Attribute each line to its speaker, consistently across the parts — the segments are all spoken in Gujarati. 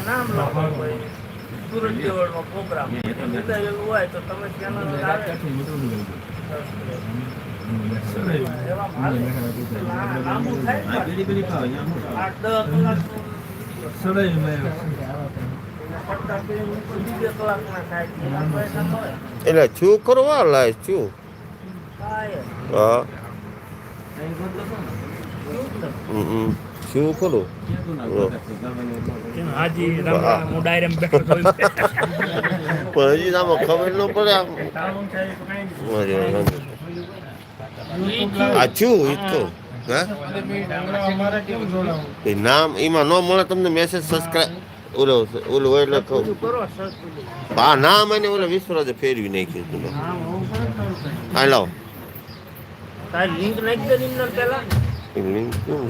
Speaker 1: નામ લખો કોઈ સુરત દેવળનો પ્રોગ્રામ એવું હોય તો તમે ચેનલ લાંબુ થાય 8-10 કલાક
Speaker 2: એટલે શું કરવા લાય શું હા શું કરું
Speaker 1: હાજી હું ડાયરેક્ટ બેઠો છું
Speaker 2: પણ હજી આમાં ખબર ન પડે આ શું એ તો હા નામ એમાં ન મળે તમને મેસેજ સબસ્ક્રાઈબ ઓલું એટલે કહું હા નામ એને ઓલા વિશ્વરાજે ફેરવી નાખ્યું તમે હા લાવ
Speaker 1: લિંક નાખી દે નિમ્ન પેલા
Speaker 2: લિંક કેમ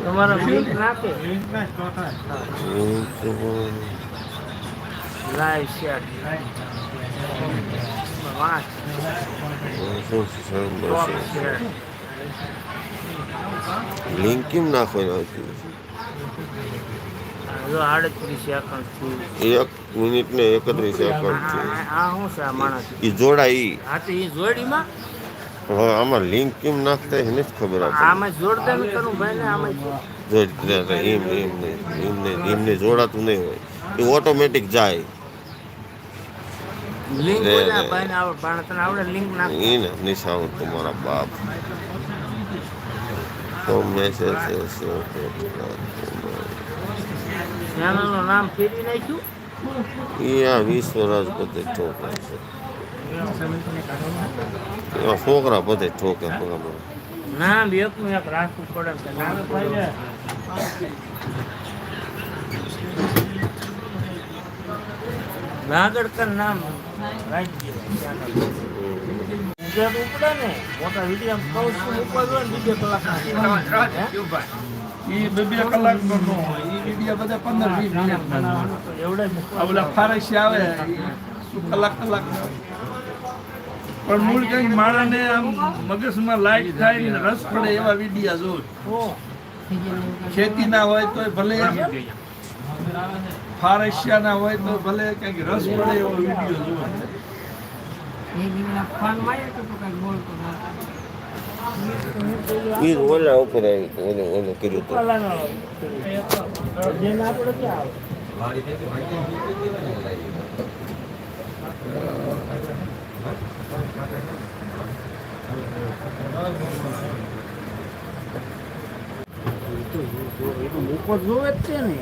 Speaker 1: તમારા લિંક નાખે લાઈવ શેર
Speaker 2: લિંક કેમ નાખવાનું આવતું
Speaker 1: 38 સેકન્ડ
Speaker 2: 1 મિનિટ ને 31 સેકન્ડ છે
Speaker 1: આ શું છે આ માણસ
Speaker 2: એ જોડાઈ
Speaker 1: હા તો એ જોડીમાં
Speaker 2: હવે આમાં લિંક કેમ નાખતા એને જ ખબર આપે
Speaker 1: આમાં જોડતા મેં કરું ભાઈ ને આમાં
Speaker 2: એમને જોડાતું નહીં હોય એ ઓટોમેટિક જાય
Speaker 1: લિંક ભાઈ ને આવડે લિંક નાખ
Speaker 2: એને નિશાન તમારા બાપ તો મેસેજ
Speaker 1: ચેનલનું નામ ફેરવી નાખ્યું
Speaker 2: એ આ વિશ્વરાજ બધે ઠોકે છે એમાં છોકરા બધે ઠોકે બરાબર
Speaker 1: નામ એકનું એક રાખવું પડે કે નામ ભાઈ નાગડ કર નામ રાખી દે ઉપડે ને મોટા વિડીયો કહું છું ઉપર ને 2 કલાક
Speaker 3: એ 2 કલાક નો નો એ વિડિયો બધા 15-20 મિનિટ
Speaker 1: એવડે
Speaker 3: ઓલા ફારસી આવે કલાક પણ મૂળ કઈ માણસને આમ મગજમાં લાઈટ થાય ને રસ પડે એવા વિડિયા જોવે ખેતી ના હોય તો ભલે ફારસિયા ના હોય તો ભલે કઈક રસ પડે એવો વિડિયો જોવે
Speaker 2: એ ઓલા ઉપર ઓલું કર્યું હતું
Speaker 1: ઉપર જોવે જ છે ને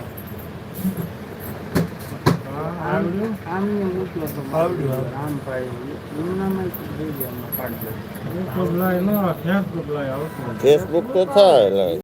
Speaker 2: ફેસબુક તો થાય